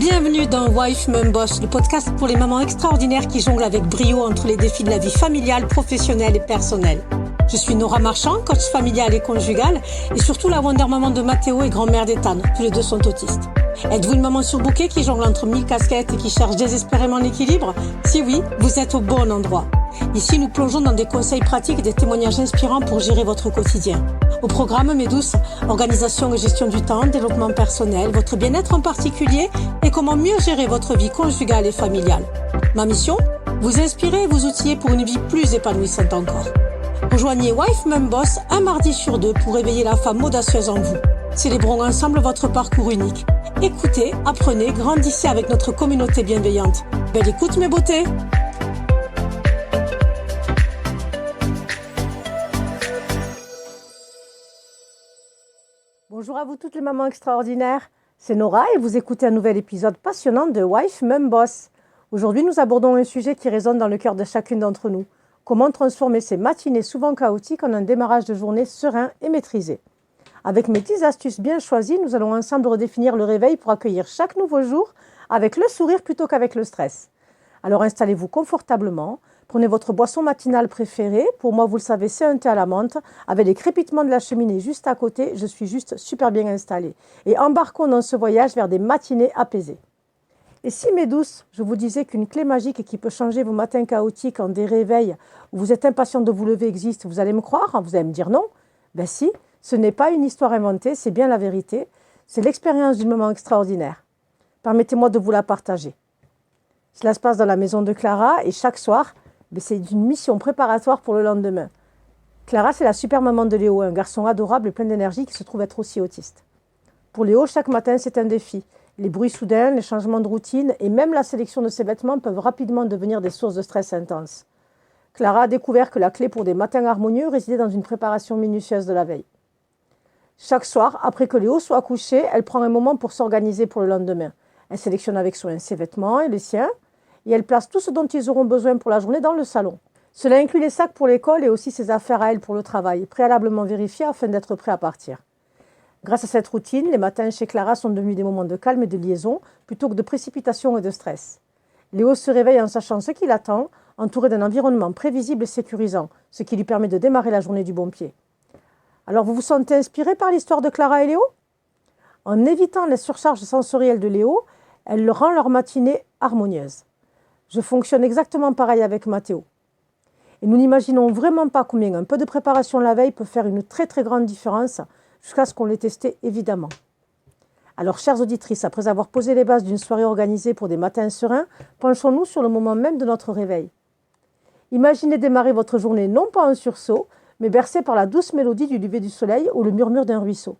Bienvenue dans Wife Mum Boss, le podcast pour les mamans extraordinaires qui jonglent avec brio entre les défis de la vie familiale, professionnelle et personnelle. Je suis Nora Marchand, coach familiale et conjugale, et surtout la Wonder Maman de Mathéo et grand-mère d'Ethan. Tous les deux sont autistes. Êtes-vous une maman surbookée qui jongle entre 1000 casquettes et qui cherche désespérément l'équilibre? Si oui, vous êtes au bon endroit. Ici, nous plongeons dans des conseils pratiques et des témoignages inspirants pour gérer votre quotidien. Au programme, mes douces, organisation et gestion du temps, développement personnel, votre bien-être en particulier et comment mieux gérer votre vie conjugale et familiale. Ma mission? Vous inspirer et vous outiller pour une vie plus épanouissante encore. Rejoignez Wife Mum Boss un mardi sur deux pour réveiller la femme audacieuse en vous. Célébrons ensemble votre parcours unique. Écoutez, apprenez, grandissez avec notre communauté bienveillante. Belle écoute mes beautés! Bonjour à vous toutes les mamans extraordinaires, c'est Nora et vous écoutez un nouvel épisode passionnant de Wife Mum Boss. Aujourd'hui nous abordons un sujet qui résonne dans le cœur de chacune d'entre nous. Comment transformer ces matinées souvent chaotiques en un démarrage de journée serein et maîtrisé. Avec mes 10 astuces bien choisies, nous allons ensemble redéfinir le réveil pour accueillir chaque nouveau jour avec le sourire plutôt qu'avec le stress. Alors installez-vous confortablement, prenez votre boisson matinale préférée. Pour moi, vous le savez, c'est un thé à la menthe. Avec les crépitements de la cheminée juste à côté, je suis juste super bien installée. Et embarquons dans ce voyage vers des matinées apaisées. Et si, mes douces, je vous disais qu'une clé magique qui peut changer vos matins chaotiques en des réveils où vous êtes impatient de vous lever existe, vous allez me croire? Vous allez me dire non? Ben si, ce n'est pas une histoire inventée, c'est bien la vérité. C'est l'expérience d'une maman extraordinaire. Permettez-moi de vous la partager. Cela se passe dans la maison de Clara et chaque soir, c'est une mission préparatoire pour le lendemain. Clara, c'est la super maman de Léo, un garçon adorable et plein d'énergie qui se trouve être aussi autiste. Pour Léo, chaque matin, c'est un défi. Les bruits soudains, les changements de routine et même la sélection de ses vêtements peuvent rapidement devenir des sources de stress intenses. Clara a découvert que la clé pour des matins harmonieux résidait dans une préparation minutieuse de la veille. Chaque soir, après que Léo soit couché, elle prend un moment pour s'organiser pour le lendemain. Elle sélectionne avec soin ses vêtements et les siens, et elle place tout ce dont ils auront besoin pour la journée dans le salon. Cela inclut les sacs pour l'école et aussi ses affaires à elle pour le travail, préalablement vérifiées afin d'être prêt à partir. Grâce à cette routine, les matins chez Clara sont devenus des moments de calme et de liaison, plutôt que de précipitation et de stress. Léo se réveille en sachant ce qu'il attend, entouré d'un environnement prévisible et sécurisant, ce qui lui permet de démarrer la journée du bon pied. Alors vous vous sentez inspiré par l'histoire de Clara et Léo? En évitant les surcharges sensorielles de Léo, elle rend leur matinée harmonieuse. Je fonctionne exactement pareil avec Mathéo. Et nous n'imaginons vraiment pas combien un peu de préparation la veille peut faire une très très grande différence jusqu'à ce qu'on l'ait testé évidemment. Alors chères auditrices, après avoir posé les bases d'une soirée organisée pour des matins sereins, penchons-nous sur le moment même de notre réveil. Imaginez démarrer votre journée non pas en sursaut, mais bercé par la douce mélodie du lever du soleil ou le murmure d'un ruisseau.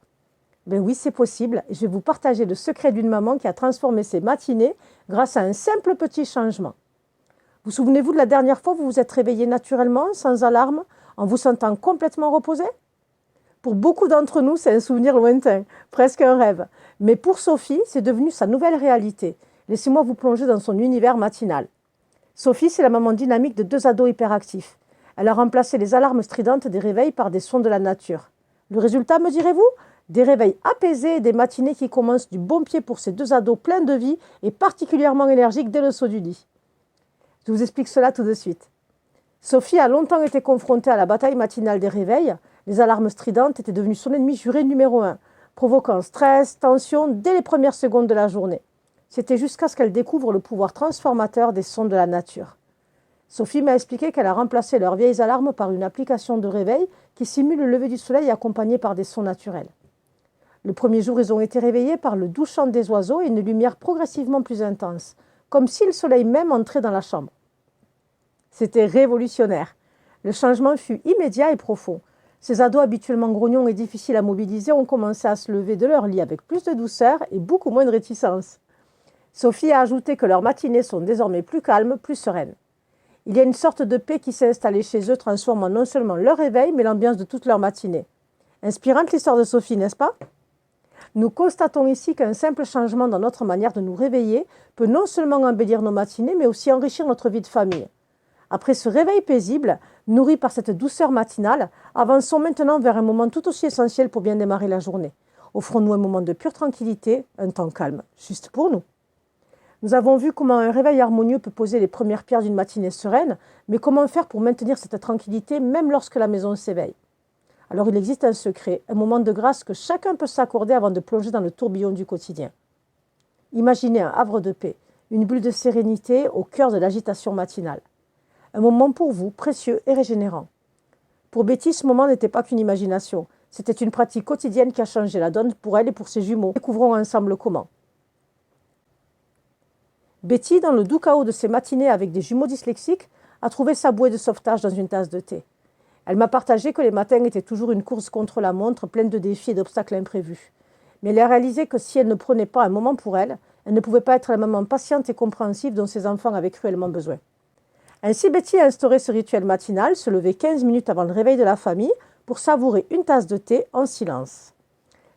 Ben oui, c'est possible et je vais vous partager le secret d'une maman qui a transformé ses matinées grâce à un simple petit changement. Vous souvenez-vous de la dernière fois où vous vous êtes réveillé naturellement, sans alarme, en vous sentant complètement reposé? Pour beaucoup d'entre nous, c'est un souvenir lointain, presque un rêve. Mais pour Sophie, c'est devenu sa nouvelle réalité. Laissez-moi vous plonger dans son univers matinal. Sophie, c'est la maman dynamique de 2 ados hyperactifs. Elle a remplacé les alarmes stridentes des réveils par des sons de la nature. Le résultat, me direz-vous? Des réveils apaisés et des matinées qui commencent du bon pied pour ces 2 ados pleins de vie et particulièrement énergiques dès le saut du lit. Je vous explique cela tout de suite. Sophie a longtemps été confrontée à la bataille matinale des réveils. Les alarmes stridentes étaient devenues son ennemi juré numéro 1, provoquant stress, tension dès les premières secondes de la journée. C'était jusqu'à ce qu'elle découvre le pouvoir transformateur des sons de la nature. Sophie m'a expliqué qu'elle a remplacé leurs vieilles alarmes par une application de réveil qui simule le lever du soleil accompagné par des sons naturels. Le premier jour, ils ont été réveillés par le doux chant des oiseaux et une lumière progressivement plus intense, comme si le soleil même entrait dans la chambre. C'était révolutionnaire. Le changement fut immédiat et profond. Ces ados habituellement grognons et difficiles à mobiliser ont commencé à se lever de leur lit avec plus de douceur et beaucoup moins de réticence. Sophie a ajouté que leurs matinées sont désormais plus calmes, plus sereines. Il y a une sorte de paix qui s'est installée chez eux, transformant non seulement leur réveil, mais l'ambiance de toute leur matinée. Inspirante l'histoire de Sophie, n'est-ce pas? Nous constatons ici qu'un simple changement dans notre manière de nous réveiller peut non seulement embellir nos matinées, mais aussi enrichir notre vie de famille. Après ce réveil paisible, nourri par cette douceur matinale, avançons maintenant vers un moment tout aussi essentiel pour bien démarrer la journée. Offrons-nous un moment de pure tranquillité, un temps calme, juste pour nous. Nous avons vu comment un réveil harmonieux peut poser les premières pierres d'une matinée sereine, mais comment faire pour maintenir cette tranquillité même lorsque la maison s'éveille. Alors il existe un secret, un moment de grâce que chacun peut s'accorder avant de plonger dans le tourbillon du quotidien. Imaginez un havre de paix, une bulle de sérénité au cœur de l'agitation matinale. Un moment pour vous, précieux et régénérant. Pour Betty, ce moment n'était pas qu'une imagination, c'était une pratique quotidienne qui a changé la donne pour elle et pour ses jumeaux. Découvrons ensemble comment. Betty, dans le doux chaos de ses matinées avec des jumeaux dyslexiques, a trouvé sa bouée de sauvetage dans une tasse de thé. Elle m'a partagé que les matins étaient toujours une course contre la montre, pleine de défis et d'obstacles imprévus. Mais elle a réalisé que si elle ne prenait pas un moment pour elle, elle ne pouvait pas être la maman patiente et compréhensive dont ses enfants avaient cruellement besoin. Ainsi, Betty a instauré ce rituel matinal, se lever 15 minutes avant le réveil de la famille pour savourer une tasse de thé en silence.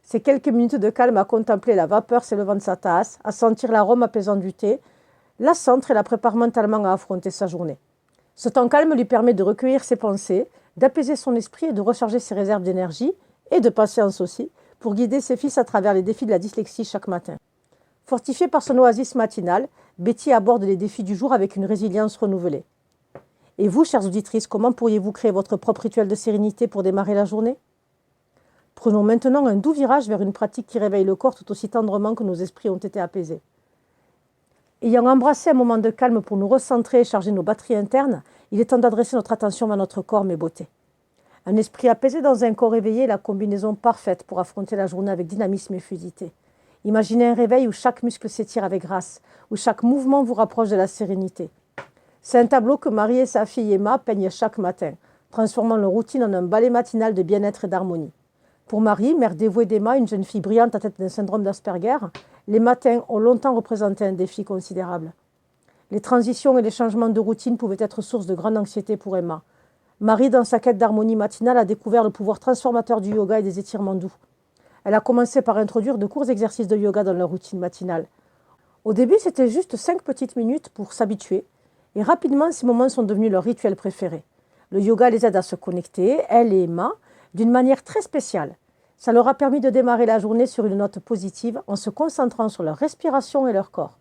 Ces quelques minutes de calme à contempler la vapeur s'élevant de sa tasse, à sentir l'arôme apaisant du thé, la centre et la prépare mentalement à affronter sa journée. Ce temps calme lui permet de recueillir ses pensées, d'apaiser son esprit et de recharger ses réserves d'énergie et de patience aussi pour guider ses fils à travers les défis de la dyslexie chaque matin. Fortifiée par son oasis matinal, Betty aborde les défis du jour avec une résilience renouvelée. Et vous, chères auditrices, comment pourriez-vous créer votre propre rituel de sérénité pour démarrer la journée ? Prenons maintenant un doux virage vers une pratique qui réveille le corps tout aussi tendrement que nos esprits ont été apaisés. Ayant embrassé un moment de calme pour nous recentrer et charger nos batteries internes, il est temps d'adresser notre attention vers notre corps, mes beautés. Un esprit apaisé dans un corps éveillé est la combinaison parfaite pour affronter la journée avec dynamisme et fluidité. Imaginez un réveil où chaque muscle s'étire avec grâce, où chaque mouvement vous rapproche de la sérénité. C'est un tableau que Marie et sa fille Emma peignent chaque matin, transformant leur routine en un ballet matinal de bien-être et d'harmonie. Pour Marie, mère dévouée d'Emma, une jeune fille brillante atteinte d'un syndrome d'Asperger, les matins ont longtemps représenté un défi considérable. Les transitions et les changements de routine pouvaient être source de grande anxiété pour Emma. Marie, dans sa quête d'harmonie matinale, a découvert le pouvoir transformateur du yoga et des étirements doux. Elle a commencé par introduire de courts exercices de yoga dans leur routine matinale. Au début, c'était juste 5 petites minutes pour s'habituer, et rapidement, ces moments sont devenus leur rituel préféré. Le yoga les aide à se connecter, elle et Emma, d'une manière très spéciale. Ça leur a permis de démarrer la journée sur une note positive en se concentrant sur leur respiration et leur corps.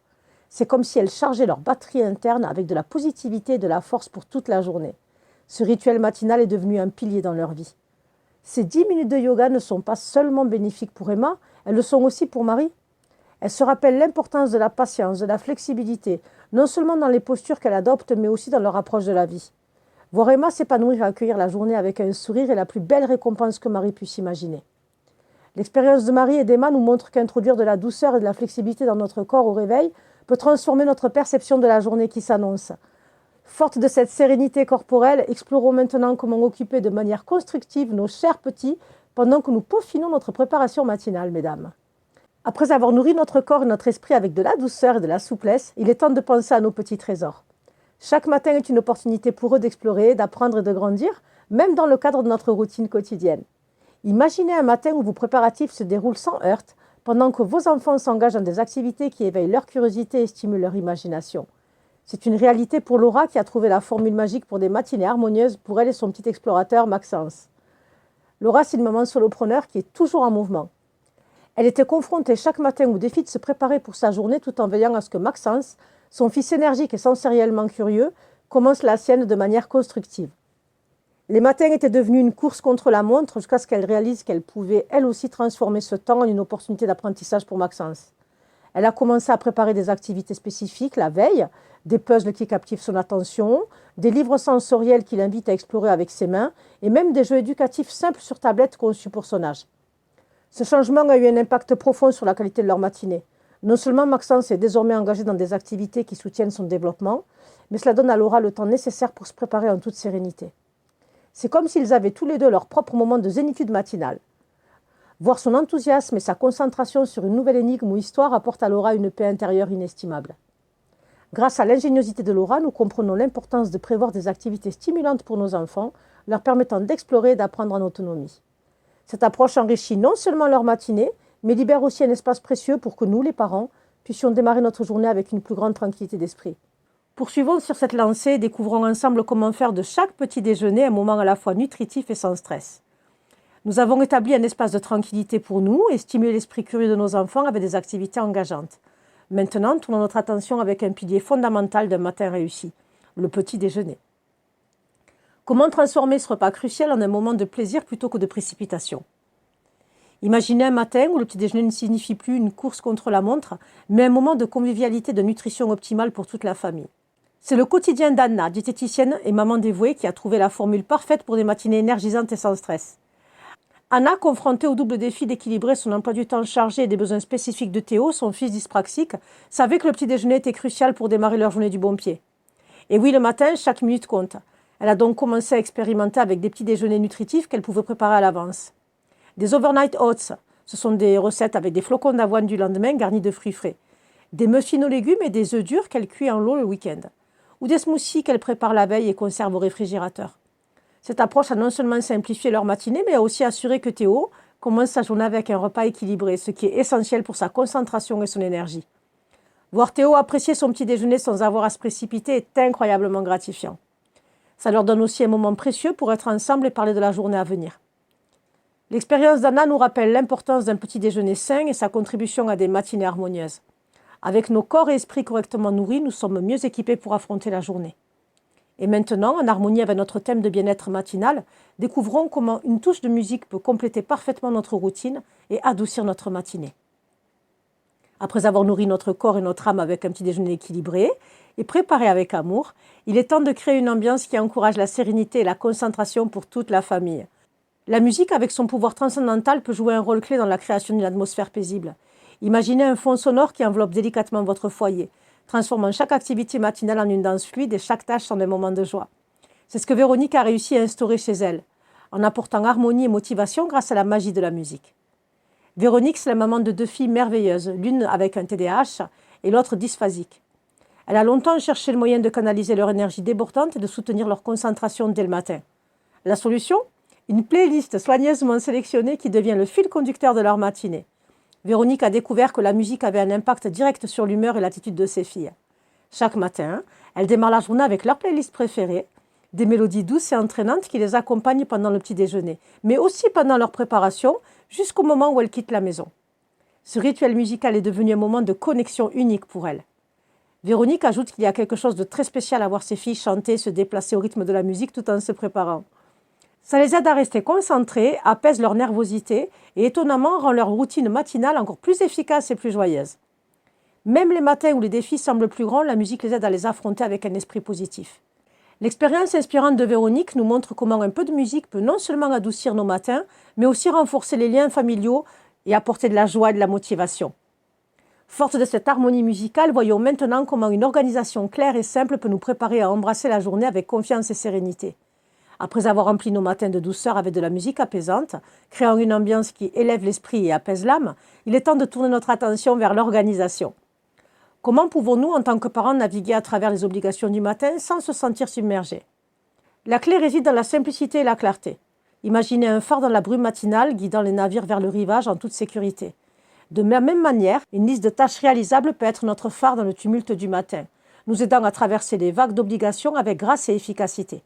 C'est comme si elles chargeaient leur batterie interne avec de la positivité et de la force pour toute la journée. Ce rituel matinal est devenu un pilier dans leur vie. Ces 10 minutes de yoga ne sont pas seulement bénéfiques pour Emma, elles le sont aussi pour Marie. Elle se rappelle l'importance de la patience, de la flexibilité, non seulement dans les postures qu'elle adopte, mais aussi dans leur approche de la vie. Voir Emma s'épanouir et accueillir la journée avec un sourire est la plus belle récompense que Marie puisse imaginer. L'expérience de Marie et d'Emma nous montre qu'introduire de la douceur et de la flexibilité dans notre corps au réveil peut transformer notre perception de la journée qui s'annonce. Forte de cette sérénité corporelle, explorons maintenant comment occuper de manière constructive nos chers petits pendant que nous peaufinons notre préparation matinale, mesdames. Après avoir nourri notre corps et notre esprit avec de la douceur et de la souplesse, il est temps de penser à nos petits trésors. Chaque matin est une opportunité pour eux d'explorer, d'apprendre et de grandir, même dans le cadre de notre routine quotidienne. Imaginez un matin où vos préparatifs se déroulent sans heurts, pendant que vos enfants s'engagent dans des activités qui éveillent leur curiosité et stimulent leur imagination. C'est une réalité pour Laura qui a trouvé la formule magique pour des matinées harmonieuses pour elle et son petit explorateur Maxence. Laura, c'est une maman solopreneur qui est toujours en mouvement. Elle était confrontée chaque matin au défi de se préparer pour sa journée tout en veillant à ce que Maxence, son fils énergique et sensoriellement curieux, commence la sienne de manière constructive. Les matins étaient devenus une course contre la montre jusqu'à ce qu'elle réalise qu'elle pouvait elle aussi transformer ce temps en une opportunité d'apprentissage pour Maxence. Elle a commencé à préparer des activités spécifiques la veille, des puzzles qui captivent son attention, des livres sensoriels qui l'invitent à explorer avec ses mains et même des jeux éducatifs simples sur tablette conçus pour son âge. Ce changement a eu un impact profond sur la qualité de leur matinée. Non seulement Maxence est désormais engagé dans des activités qui soutiennent son développement, mais cela donne à Laura le temps nécessaire pour se préparer en toute sérénité. C'est comme s'ils avaient tous les deux leur propre moment de zénitude matinale. Voir son enthousiasme et sa concentration sur une nouvelle énigme ou histoire apporte à Laura une paix intérieure inestimable. Grâce à l'ingéniosité de Laura, nous comprenons l'importance de prévoir des activités stimulantes pour nos enfants, leur permettant d'explorer et d'apprendre en autonomie. Cette approche enrichit non seulement leur matinée, mais libère aussi un espace précieux pour que nous, les parents, puissions démarrer notre journée avec une plus grande tranquillité d'esprit. Poursuivons sur cette lancée et découvrons ensemble comment faire de chaque petit déjeuner un moment à la fois nutritif et sans stress. Nous avons établi un espace de tranquillité pour nous et stimulé l'esprit curieux de nos enfants avec des activités engageantes. Maintenant, tournons notre attention avec un pilier fondamental d'un matin réussi, le petit déjeuner. Comment transformer ce repas crucial en un moment de plaisir plutôt que de précipitation? Imaginez un matin où le petit déjeuner ne signifie plus une course contre la montre, mais un moment de convivialité, de nutrition optimale pour toute la famille. C'est le quotidien d'Anna, diététicienne et maman dévouée, qui a trouvé la formule parfaite pour des matinées énergisantes et sans stress. Anna, confrontée au double défi d'équilibrer son emploi du temps chargé et des besoins spécifiques de Théo, son fils dyspraxique, savait que le petit déjeuner était crucial pour démarrer leur journée du bon pied. Et oui, le matin, chaque minute compte. Elle a donc commencé à expérimenter avec des petits déjeuners nutritifs qu'elle pouvait préparer à l'avance. Des overnight oats, ce sont des recettes avec des flocons d'avoine du lendemain garnis de fruits frais. Des muffins aux légumes et des œufs durs qu'elle cuit en l'eau le week-end. Ou des smoothies qu'elle prépare la veille et conserve au réfrigérateur. Cette approche a non seulement simplifié leur matinée, mais a aussi assuré que Théo commence sa journée avec un repas équilibré, ce qui est essentiel pour sa concentration et son énergie. Voir Théo apprécier son petit déjeuner sans avoir à se précipiter est incroyablement gratifiant. Ça leur donne aussi un moment précieux pour être ensemble et parler de la journée à venir. L'expérience d'Anna nous rappelle l'importance d'un petit déjeuner sain et sa contribution à des matinées harmonieuses. Avec nos corps et esprits correctement nourris, nous sommes mieux équipés pour affronter la journée. Et maintenant, en harmonie avec notre thème de bien-être matinal, découvrons comment une touche de musique peut compléter parfaitement notre routine et adoucir notre matinée. Après avoir nourri notre corps et notre âme avec un petit déjeuner équilibré et préparé avec amour, il est temps de créer une ambiance qui encourage la sérénité et la concentration pour toute la famille. La musique, avec son pouvoir transcendantal, peut jouer un rôle clé dans la création d'une atmosphère paisible. Imaginez un fond sonore qui enveloppe délicatement votre foyer, transformant chaque activité matinale en une danse fluide et chaque tâche en un moment de joie. C'est ce que Véronique a réussi à instaurer chez elle, en apportant harmonie et motivation grâce à la magie de la musique. Véronique, c'est la maman de 2 filles merveilleuses, l'une avec un TDAH et l'autre dysphasique. Elle a longtemps cherché le moyen de canaliser leur énergie débordante et de soutenir leur concentration dès le matin. La solution ? Une playlist soigneusement sélectionnée qui devient le fil conducteur de leur matinée. Véronique a découvert que la musique avait un impact direct sur l'humeur et l'attitude de ses filles. Chaque matin, elle démarre la journée avec leur playlist préférée, des mélodies douces et entraînantes qui les accompagnent pendant le petit déjeuner, mais aussi pendant leur préparation, jusqu'au moment où elles quittent la maison. Ce rituel musical est devenu un moment de connexion unique pour elle. Véronique ajoute qu'il y a quelque chose de très spécial à voir ses filles chanter, se déplacer au rythme de la musique tout en se préparant. Ça les aide à rester concentrés, apaise leur nervosité et étonnamment rend leur routine matinale encore plus efficace et plus joyeuse. Même les matins où les défis semblent plus grands, la musique les aide à les affronter avec un esprit positif. L'expérience inspirante de Véronique nous montre comment un peu de musique peut non seulement adoucir nos matins, mais aussi renforcer les liens familiaux et apporter de la joie et de la motivation. Forte de cette harmonie musicale, voyons maintenant comment une organisation claire et simple peut nous préparer à embrasser la journée avec confiance et sérénité. Après avoir rempli nos matins de douceur avec de la musique apaisante, créant une ambiance qui élève l'esprit et apaise l'âme, il est temps de tourner notre attention vers l'organisation. Comment pouvons-nous, en tant que parents, naviguer à travers les obligations du matin sans se sentir submergés? La clé réside dans la simplicité et la clarté. Imaginez un phare dans la brume matinale guidant les navires vers le rivage en toute sécurité. De la même manière, une liste de tâches réalisables peut être notre phare dans le tumulte du matin, nous aidant à traverser les vagues d'obligations avec grâce et efficacité.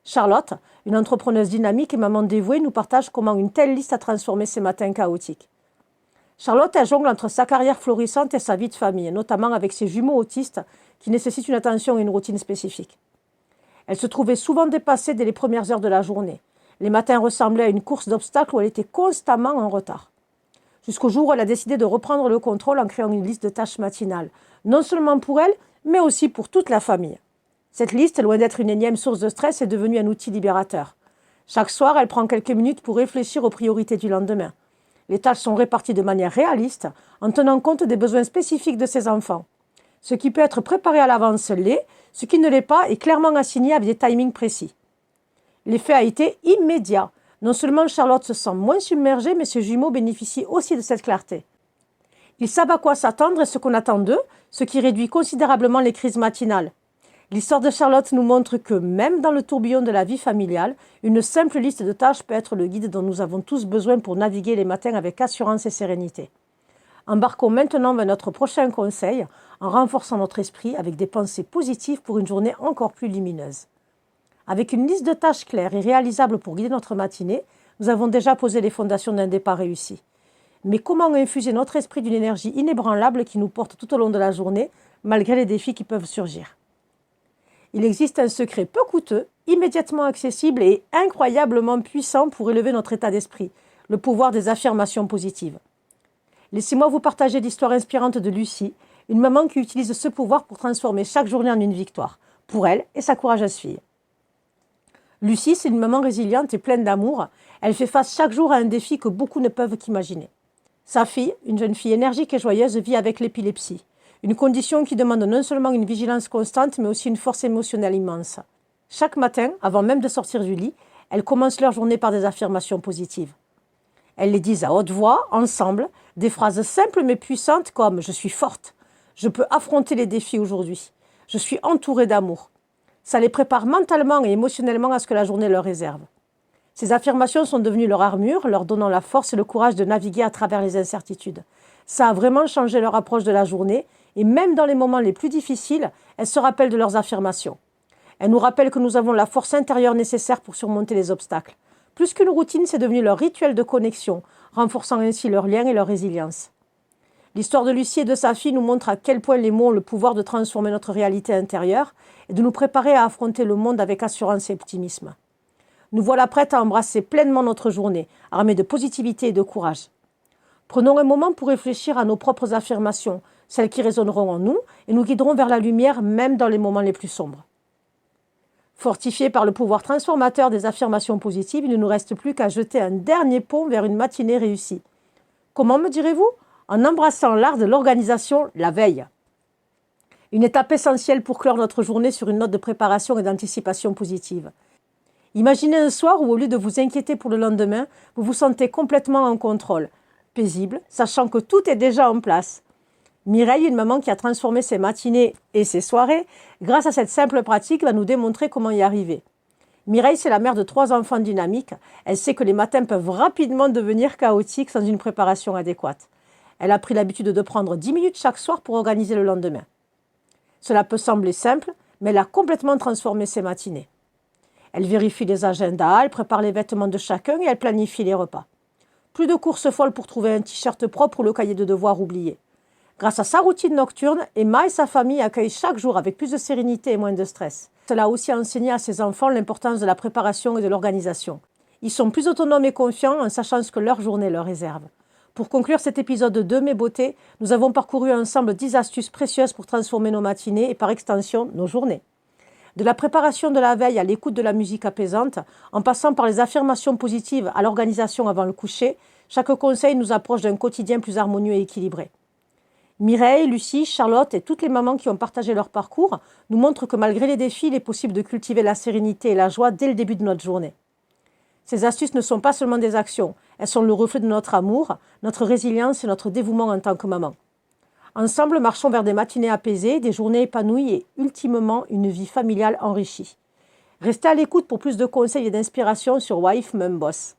Charlotte, une entrepreneuse dynamique et maman dévouée, nous partage comment une telle liste a transformé ses matins chaotiques. Charlotte, elle jongle entre sa carrière florissante et sa vie de famille, notamment avec ses jumeaux autistes qui nécessitent une attention et une routine spécifiques. Elle se trouvait souvent dépassée dès les premières heures de la journée. Les matins ressemblaient à une course d'obstacles où elle était constamment en retard. Jusqu'au jour où elle a décidé de reprendre le contrôle en créant une liste de tâches matinales, non seulement pour elle, mais aussi pour toute la famille. Cette liste, loin d'être une énième source de stress, est devenue un outil libérateur. Chaque soir, elle prend quelques minutes pour réfléchir aux priorités du lendemain. Les tâches sont réparties de manière réaliste, en tenant compte des besoins spécifiques de ses enfants. Ce qui peut être préparé à l'avance l'est, ce qui ne l'est pas est clairement assigné avec des timings précis. L'effet a été immédiat. Non seulement Charlotte se sent moins submergée, mais ses jumeaux bénéficient aussi de cette clarté. Ils savent à quoi s'attendre et ce qu'on attend d'eux, ce qui réduit considérablement les crises matinales. L'histoire de Charlotte nous montre que, même dans le tourbillon de la vie familiale, une simple liste de tâches peut être le guide dont nous avons tous besoin pour naviguer les matins avec assurance et sérénité. Embarquons maintenant vers notre prochain conseil en renforçant notre esprit avec des pensées positives pour une journée encore plus lumineuse. Avec une liste de tâches claires et réalisables pour guider notre matinée, nous avons déjà posé les fondations d'un départ réussi. Mais comment infuser notre esprit d'une énergie inébranlable qui nous porte tout au long de la journée, malgré les défis qui peuvent surgir? Il existe un secret peu coûteux, immédiatement accessible et incroyablement puissant pour élever notre état d'esprit, le pouvoir des affirmations positives. Laissez-moi vous partager l'histoire inspirante de Lucie, une maman qui utilise ce pouvoir pour transformer chaque journée en une victoire, pour elle et sa courageuse fille. Lucie, c'est une maman résiliente et pleine d'amour. Elle fait face chaque jour à un défi que beaucoup ne peuvent qu'imaginer. Sa fille, une jeune fille énergique et joyeuse, vit avec l'épilepsie. Une condition qui demande non seulement une vigilance constante, mais aussi une force émotionnelle immense. Chaque matin, avant même de sortir du lit, elles commencent leur journée par des affirmations positives. Elles les disent à haute voix, ensemble, des phrases simples mais puissantes comme « Je suis forte »,« Je peux affronter les défis aujourd'hui »,« Je suis entourée d'amour ». Ça les prépare mentalement et émotionnellement à ce que la journée leur réserve. Ces affirmations sont devenues leur armure, leur donnant la force et le courage de naviguer à travers les incertitudes. Ça a vraiment changé leur approche de la journée et même dans les moments les plus difficiles, elles se rappellent de leurs affirmations. Elles nous rappellent que nous avons la force intérieure nécessaire pour surmonter les obstacles. Plus qu'une routine, c'est devenu leur rituel de connexion, renforçant ainsi leur lien et leur résilience. L'histoire de Lucie et de sa fille nous montre à quel point les mots ont le pouvoir de transformer notre réalité intérieure et de nous préparer à affronter le monde avec assurance et optimisme. Nous voilà prêtes à embrasser pleinement notre journée, armées de positivité et de courage. Prenons un moment pour réfléchir à nos propres affirmations, celles qui résonneront en nous et nous guideront vers la lumière même dans les moments les plus sombres. Fortifiés par le pouvoir transformateur des affirmations positives, il ne nous reste plus qu'à jeter un dernier pont vers une matinée réussie. Comment, me direz-vous ? En embrassant l'art de l'organisation la veille. Une étape essentielle pour clore notre journée sur une note de préparation et d'anticipation positive. Imaginez un soir où, au lieu de vous inquiéter pour le lendemain, vous vous sentez complètement en contrôle, paisible, sachant que tout est déjà en place. Mireille, une maman qui a transformé ses matinées et ses soirées, grâce à cette simple pratique, va nous démontrer comment y arriver. Mireille, c'est la mère de 3 enfants dynamiques. Elle sait que les matins peuvent rapidement devenir chaotiques sans une préparation adéquate. Elle a pris l'habitude de prendre 10 minutes chaque soir pour organiser le lendemain. Cela peut sembler simple, mais elle a complètement transformé ses matinées. Elle vérifie les agendas, elle prépare les vêtements de chacun et elle planifie les repas. Plus de courses folles pour trouver un t-shirt propre ou le cahier de devoirs oublié. Grâce à sa routine nocturne, Emma et sa famille accueillent chaque jour avec plus de sérénité et moins de stress. Cela a aussi enseigné à ses enfants l'importance de la préparation et de l'organisation. Ils sont plus autonomes et confiants en sachant ce que leur journée leur réserve. Pour conclure cet épisode de Mes Beautés, nous avons parcouru ensemble 10 astuces précieuses pour transformer nos matinées et par extension nos journées. De la préparation de la veille à l'écoute de la musique apaisante, en passant par les affirmations positives à l'organisation avant le coucher, chaque conseil nous approche d'un quotidien plus harmonieux et équilibré. Mireille, Lucie, Charlotte et toutes les mamans qui ont partagé leur parcours nous montrent que malgré les défis, il est possible de cultiver la sérénité et la joie dès le début de notre journée. Ces astuces ne sont pas seulement des actions, elles sont le reflet de notre amour, notre résilience et notre dévouement en tant que maman. Ensemble, marchons vers des matinées apaisées, des journées épanouies et ultimement une vie familiale enrichie. Restez à l'écoute pour plus de conseils et d'inspiration sur Wife Mum Boss.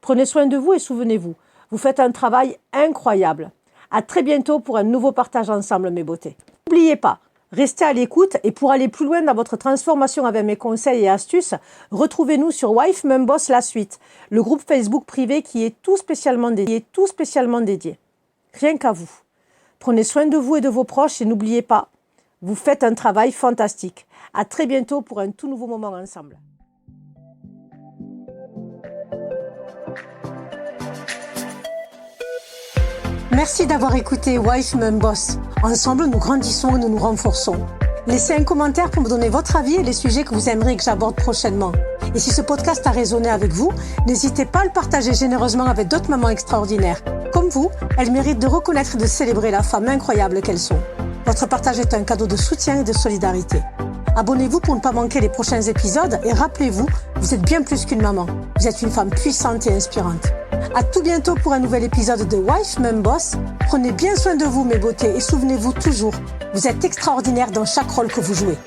Prenez soin de vous et souvenez-vous, vous faites un travail incroyable. À très bientôt pour un nouveau partage ensemble, mes beautés. N'oubliez pas, restez à l'écoute et pour aller plus loin dans votre transformation avec mes conseils et astuces, retrouvez-nous sur Wife Mum Boss la suite, le groupe Facebook privé qui est tout spécialement dédié. Rien qu'à vous. Prenez soin de vous et de vos proches et n'oubliez pas, vous faites un travail fantastique. À très bientôt pour un tout nouveau moment ensemble. Merci d'avoir écouté Wife Mum Boss. Ensemble, nous grandissons et nous nous renforçons. Laissez un commentaire pour me donner votre avis et les sujets que vous aimeriez que j'aborde prochainement. Et si ce podcast a résonné avec vous, n'hésitez pas à le partager généreusement avec d'autres mamans extraordinaires. Comme vous, elles méritent de reconnaître et de célébrer la femme incroyable qu'elles sont. Votre partage est un cadeau de soutien et de solidarité. Abonnez-vous pour ne pas manquer les prochains épisodes et rappelez-vous, vous êtes bien plus qu'une maman. Vous êtes une femme puissante et inspirante. À tout bientôt pour un nouvel épisode de Wife Mum Boss. Prenez bien soin de vous, mes beautés, et souvenez-vous toujours, vous êtes extraordinaire dans chaque rôle que vous jouez.